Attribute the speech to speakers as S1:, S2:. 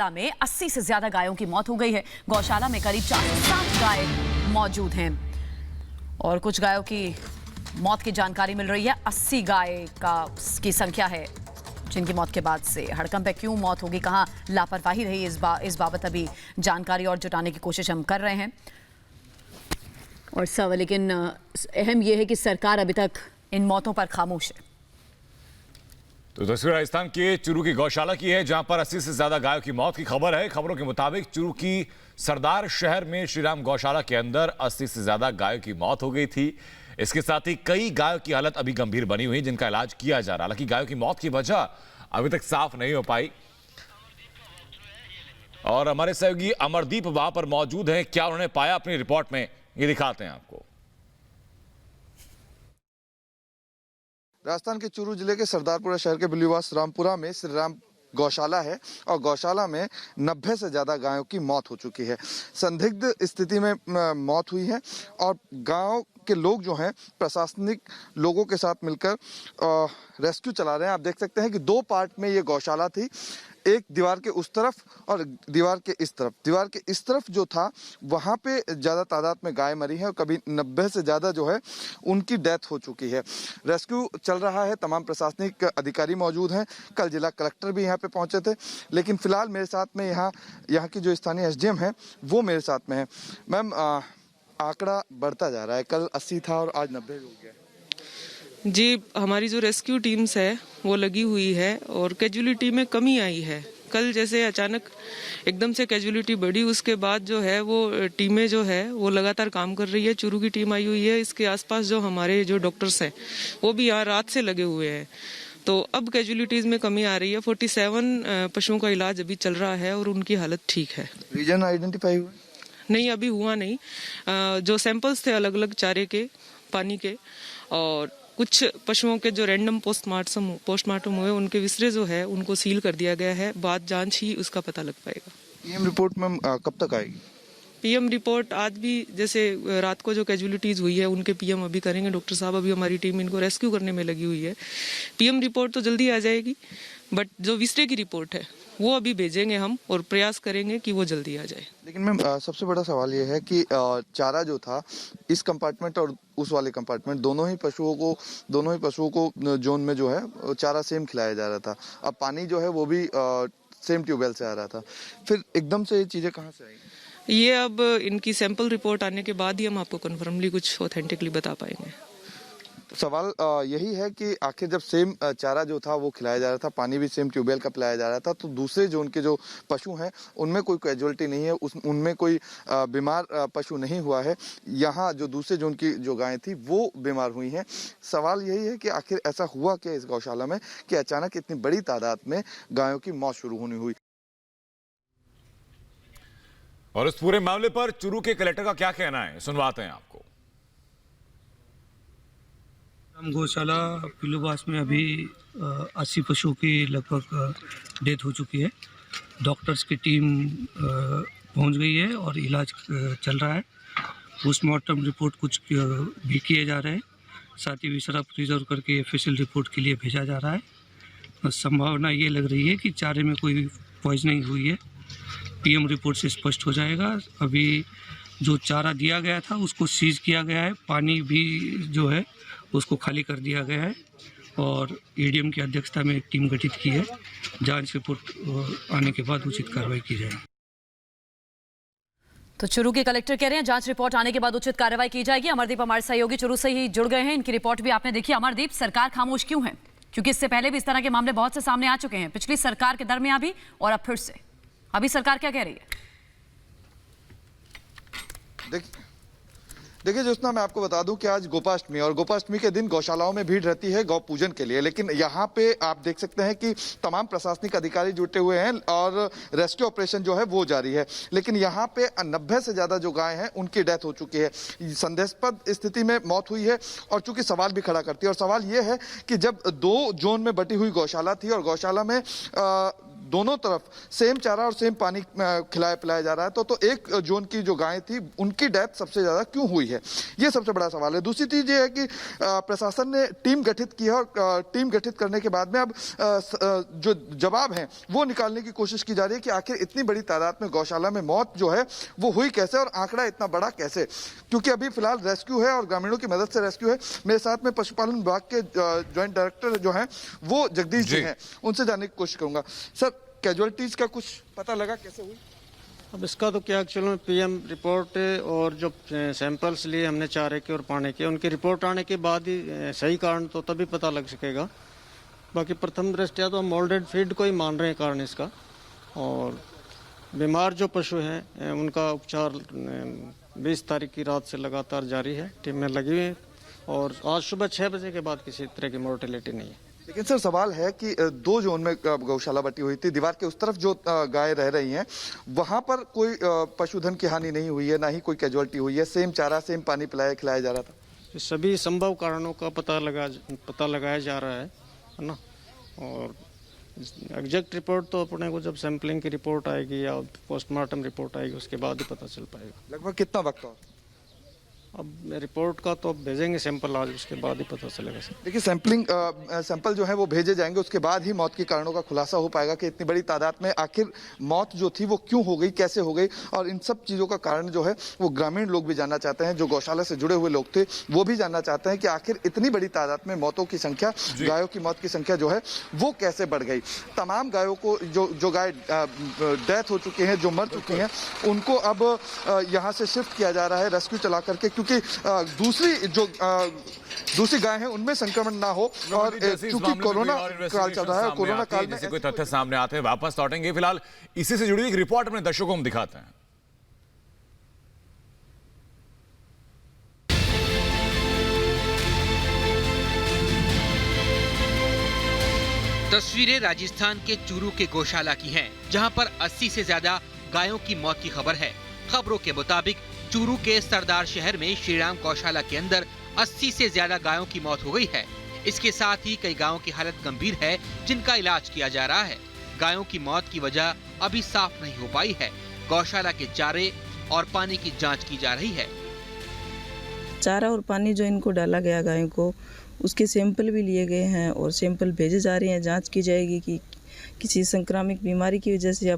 S1: में 80 से ज्यादा गायों की मौत हो गई है। गौशाला में करीब 460 गाय मौजूद हैं और कुछ गायों की मौत की जानकारी मिल रही है। 80 गाय की संख्या है जिनकी मौत के बाद से हड़कंप है। क्यों मौत होगी, कहां लापरवाही रही, इस बाबत अभी जानकारी और जुटाने की कोशिश हम कर रहे हैं। और सब लेकिन अहम यह है कि सरकार अभी तक इन मौतों पर खामोश है।
S2: तो तस्वीर राजस्थान के चुरू की गौशाला की है, जहां पर 80 से ज्यादा गायों की मौत की खबर है। खबरों के मुताबिक चुरू की सरदार शहर में श्रीराम गौशाला के अंदर 80 से ज्यादा गायों की मौत हो गई थी। इसके साथ ही कई गायों की हालत अभी गंभीर बनी हुई, जिनका इलाज किया जा रहा। हालांकि गायों की मौत की वजह अभी तक साफ नहीं हो पाई और हमारे सहयोगी अमरदीप वहां पर मौजूद हैं। क्या उन्होंने पाया अपनी रिपोर्ट में, ये दिखाते हैं आपको।
S3: राजस्थान के चुरू जिले के सरदारपुरा शहर के बिलीवास रामपुरा में श्री राम गौशाला है और गौशाला में 90 से ज्यादा गायों की मौत हो चुकी है। संदिग्ध स्थिति में मौत हुई है और गांव के लोग जो हैं प्रशासनिक लोगों के साथ मिलकर रेस्क्यू चला रहे हैं। आप देख सकते हैं कि दो पार्ट में ये गौशाला थी, एक दीवार के उस तरफ और दीवार के इस तरफ। दीवार के इस तरफ जो था वहां पे ज्यादा तादाद में गाय मरी है और कभी 90 से ज्यादा जो है उनकी डेथ हो चुकी है। रेस्क्यू चल रहा है, तमाम प्रशासनिक अधिकारी मौजूद हैं। कल जिला कलेक्टर भी यहाँ पे पहुंचे थे, लेकिन फिलहाल मेरे साथ में यहाँ की जो स्थानीय एसडीएम है वो मेरे साथ में है। मैम, आंकड़ा बढ़ता जा रहा है, कल 80 था और आज 90 हो गया।
S4: जी, हमारी जो रेस्क्यू टीम्स है वो लगी हुई है और कैजुअलिटी में कमी आई है। कल जैसे अचानक एकदम से कैजुअलिटी बढ़ी, उसके बाद जो है वो टीमें जो है वो लगातार काम कर रही है। चुरू की टीम आई हुई है, इसके आसपास जो हमारे जो डॉक्टर्स हैं वो भी यहाँ रात से लगे हुए हैं। तो अब कैजुअलिटीज में कमी आ रही है। 47 पशुओं का इलाज अभी चल रहा है और उनकी हालत ठीक है।
S3: रीजन आइडेंटिफाई हुआ
S4: नहीं, अभी हुआ नहीं। जो सैंपल्स थे अलग अलग चारे के, पानी के और कुछ पशुओं के जो रैंडम पोस्टमार्टम हुए उनके विसरे जो है उनको सील कर दिया गया है। बाद जांच ही उसका पता लग पाएगा।
S3: पीएम रिपोर्ट में कब तक आएगी?
S4: पीएम रिपोर्ट आज भी, जैसे रात को जो कैजुअलिटीज हुई है उनके पीएम अभी करेंगे डॉक्टर साहब। अभी हमारी टीम इनको रेस्क्यू करने में लगी हुई है। पीएम रिपोर्ट तो जल्दी आ जाएगी, बट जो विसरे की रिपोर्ट है वो अभी भेजेंगे हम और प्रयास करेंगे कि वो जल्दी आ जाए।
S3: लेकिन मैम, सबसे बड़ा सवाल ये है कि चारा जो था इस कंपार्टमेंट और उस वाले कंपार्टमेंट, दोनों ही पशुओं को जोन में जो है चारा सेम खिलाया जा रहा था। अब पानी जो है वो भी सेम ट्यूबवेल से आ रहा था, फिर एकदम से ये चीजें कहाँ से आई?
S4: ये अब इनकी सैंपल रिपोर्ट आने के बाद ही हम आपको कन्फर्मली कुछ ऑथेंटिकली बता पाएंगे।
S3: तो सवाल यही है कि आखिर जब सेम चारा जो था वो खिलाया जा रहा था, पानी भी सेम ट्यूबवेल का पिलाया जा रहा था, तो दूसरे जोन के जो पशु हैं उनमें कोई कैजुअलिटी नहीं है, उनमें कोई बीमार पशु नहीं हुआ है। यहाँ जो दूसरे जोन की जो गायें थी वो बीमार हुई हैं। सवाल यही है कि आखिर ऐसा हुआ क्या इस गौशाला में कि अचानक इतनी बड़ी तादाद में गायों की मौत शुरू होनी हुई।
S2: और इस पूरे मामले पर चुरू के कलेक्टर का क्या कहना है, सुनवाते हैं आपको।
S5: गौशाला बिलीवास में अभी 80 पशुओं की लगभग डेथ हो चुकी है। डॉक्टर्स की टीम पहुंच गई है और इलाज चल रहा है। पोस्टमार्टम रिपोर्ट कुछ भी किए जा रहे हैं, साथ ही विसरा प्रिजर्व करके ऑफिशियल रिपोर्ट के लिए भेजा जा रहा है। संभावना ये लग रही है कि चारे में कोई पॉइजनिंग हुई है। पीएम रिपोर्ट से स्पष्ट हो जाएगा। अभी जो चारा दिया गया था उसको सीज किया गया है, पानी भी जो है उसको खाली कर दिया गया है और एडीएम की अध्यक्षता में एक टीम गठित की है। जांच रिपोर्ट आने के बाद उचित कार्रवाई की जाएगी।
S1: तो चुरू के कलेक्टर कह रहे हैं जांच रिपोर्ट आने के बाद उचित कार्रवाई की जाएगी। अमरदीप हमारे सहयोगी चुरू से ही जुड़ गए हैं, इनकी रिपोर्ट भी आपने देखी। अमरदीप, सरकार खामोश क्यों है? क्योंकि इससे पहले भी इस तरह के मामले बहुत से सामने आ चुके हैं, पिछली सरकार के दरमियान भी और अब फिर से। अभी सरकार क्या कह रही है?
S3: देखिए ज्योत्सना, मैं आपको बता दूं कि आज गोपाष्टमी और गोपाष्टमी के दिन गौशालाओं में भीड़ रहती है गौ पूजन के लिए, लेकिन यहाँ पे आप देख सकते हैं कि तमाम प्रशासनिक अधिकारी जुटे हुए हैं और रेस्क्यू ऑपरेशन जो है वो जारी है। लेकिन यहाँ पे 90 से ज्यादा जो गाय हैं उनकी डेथ हो चुकी है। संदेहास्पद स्थिति में मौत हुई है और चूंकि सवाल भी खड़ा करती है, और सवाल ये है कि जब 2 जोन में बटी हुई गौशाला थी और गौशाला में दोनों तरफ सेम चारा और सेम पानी खिलाया पिलाया जा रहा है, तो एक जोन की जो गायें थी उनकी डेथ सबसे ज्यादा क्यों हुई है, ये सबसे बड़ा सवाल है। दूसरी चीज ये है कि प्रशासन ने टीम गठित की है और टीम गठित करने के बाद में अब जो जवाब है वो निकालने की कोशिश की जा रही है कि आखिर इतनी बड़ी तादाद में गौशाला में मौत जो है वो हुई कैसे और आंकड़ा इतना बड़ा कैसे, क्योंकि अभी फिलहाल रेस्क्यू है और ग्रामीणों की मदद से रेस्क्यू है। मेरे साथ में पशुपालन विभाग के ज्वाइंट डायरेक्टर जो हैं वो जगदीश जी हैं, उनसे जानने की कोशिश करूंगा। सर, कैजुअलिटीज का कुछ पता लगा कैसे हुई?
S6: अब इसका तो क्या एक्चुअल में पीएम रिपोर्ट और जो सैंपल्स लिए हमने चारे के और पानी के, उनकी रिपोर्ट आने के बाद ही सही कारण तो तभी पता लग सकेगा। बाकी प्रथम दृष्टया तो हम मोल्डेड फीड को ही मान रहे हैं कारण इसका, और बीमार जो पशु हैं उनका उपचार 20 तारीख की रात से लगातार जारी है, टीम में लगी हुई है और आज सुबह 6 बजे के बाद किसी तरह की मोर्टेलिटी नहीं है।
S3: लेकिन सर सवाल है कि 2 जोन में गौशाला बटी हुई थी, दीवार के उस तरफ जो गाय रह रही हैं वहां पर कोई पशुधन की हानि नहीं हुई है, ना ही कोई कैजुअलिटी हुई है, सेम चारा सेम पानी खिलाया जा रहा था।
S6: सभी संभव कारणों का पता लगाया जा रहा है ना, और एग्जैक्ट रिपोर्ट तो अपने को जब सैंपलिंग की रिपोर्ट आएगी या पोस्टमार्टम रिपोर्ट आएगी उसके बाद ही पता चल पाएगा।
S3: लगभग कितना वक्त और?
S6: अब रिपोर्ट का तो भेजेंगे सैंपल आज, उसके बाद ही पता चलेगा सर।
S3: देखिए सैंपल जो है वो भेजे जाएंगे, उसके बाद ही मौत के कारणों का खुलासा हो पाएगा कि इतनी बड़ी तादाद में आखिर मौत जो थी वो क्यों हो गई, कैसे हो गई, और इन सब चीज़ों का कारण जो है वो ग्रामीण लोग भी जानना चाहते हैं, जो गौशाला से जुड़े हुए लोग थे वो भी जानना चाहते हैं कि आखिर इतनी बड़ी तादाद में मौतों की संख्या, गायों की मौत की संख्या जो है वो कैसे बढ़ गई। तमाम गायों को जो गाय डेथ हो चुकी हैं, जो मर चुकी हैं, उनको अब यहाँ से शिफ्ट किया जा रहा है रेस्क्यू चला करके, क्योंकि दूसरी गाय हैं उनमें संक्रमण ना हो, और क्योंकि कोरोना काल चल रहा है, कोरोना काल में
S2: जैसे कोई तथ्य सामने आते हैं वापस लौटेंगे। फिलहाल इसी से जुड़ी एक रिपोर्ट अपने दर्शकों को हम दिखाते हैं।
S7: तस्वीरें राजस्थान के चूरू के गौशाला की हैं, जहां पर 80 से ज्यादा गायों की मौत की खबर है। खबरों के मुताबिक चूरू के सरदार शहर में श्रीराम गौशाला के अंदर 80 से ज्यादा गायों की मौत हो गई है। इसके साथ ही कई गायों की हालत गंभीर है, जिनका इलाज किया जा रहा है। गायों की मौत की वजह अभी साफ नहीं हो पाई है। गौशाला के चारे और पानी की जांच की जा रही है।
S8: चारा और पानी जो इनको डाला गया गायों को, उसके सैंपल भी लिए गए हैं और सैंपल भेजे जा रहे हैं, जांच की जाएगी कि किसी संक्रामक बीमारी की वजह से या